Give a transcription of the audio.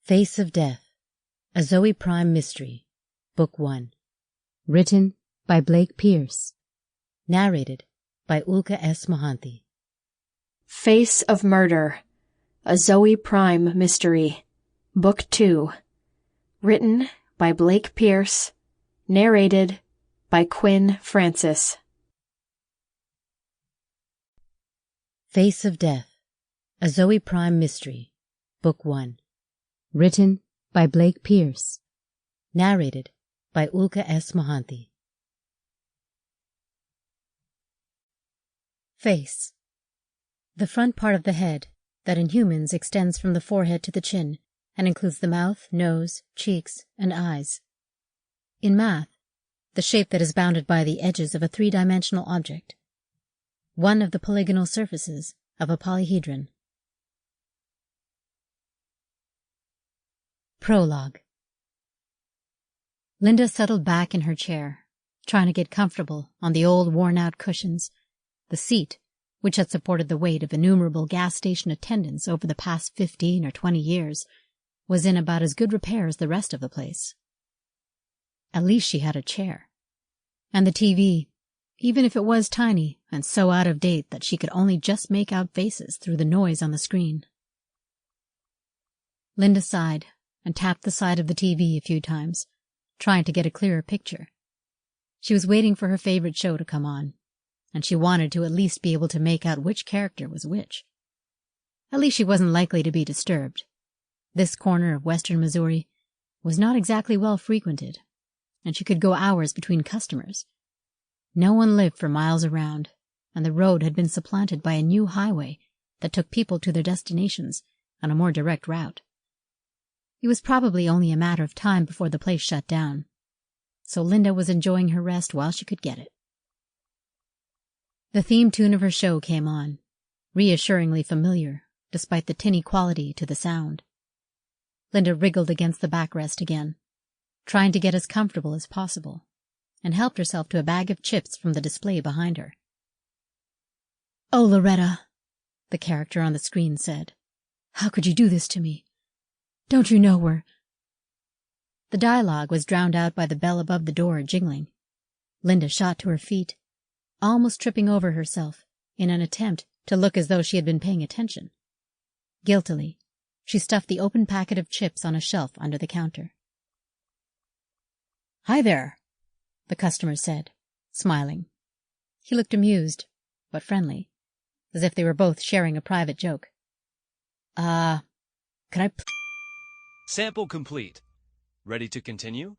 Face of Death, a Zoe Prime mystery, Book 1. Written by Blake Pierce. Narrated by Ulka S. Mohanty. Face of Murder, a Zoe Prime mystery, Book 2. Written by Blake Pierce. Narrated by Quinn Francis. Face of Death, a Zoe Prime mystery, Book 1. Written by Blake Pierce. Narrated by Ulka S. Mohanty. Face. The front part of the head, that in humans extends from the forehead to the chin and includes the mouth, nose, cheeks, and eyes. In math, the shape that is bounded by the edges of a three-dimensional object, one of the polygonal surfaces of a polyhedron. Prologue. Linda settled back in her chair, trying to get comfortable on the old worn-out cushions. The seat, which had supported the weight of innumerable gas station attendants over the past 15 or 20 years, was in about as good repair as the rest of the place. At least she had a chair. And the TV, even if it was tiny and so out of date that she could only just make out faces through the noise on the screen. Linda sighed and tapped the side of the TV a few times, trying to get a clearer picture. She was waiting for her favorite show to come on, and she wanted to at least be able to make out which character was which. At least she wasn't likely to be disturbed. This corner of western Missouri was not exactly well frequented, and she could go hours between customers. No one lived for miles around, and the road had been supplanted by a new highway that took people to their destinations on a more direct route. It was probably only a matter of time before the place shut down, so Linda was enjoying her rest while she could get it. The theme tune of her show came on, reassuringly familiar, despite the tinny quality to the sound. Linda wriggled against the backrest again, trying to get as comfortable as possible, and helped herself to a bag of chips from the display behind her. "Oh, Loretta," the character on the screen said, "how could you do this to me? Don't you know we're—" The dialogue was drowned out by the bell above the door jingling. Linda shot to her feet, almost tripping over herself in an attempt to look as though she had been paying attention. Guiltily, she stuffed the open packet of chips on a shelf under the counter. "Hi there," the customer said, smiling. He looked amused, but friendly, as if they were both sharing a private joke. Can I Sample complete. Ready to continue?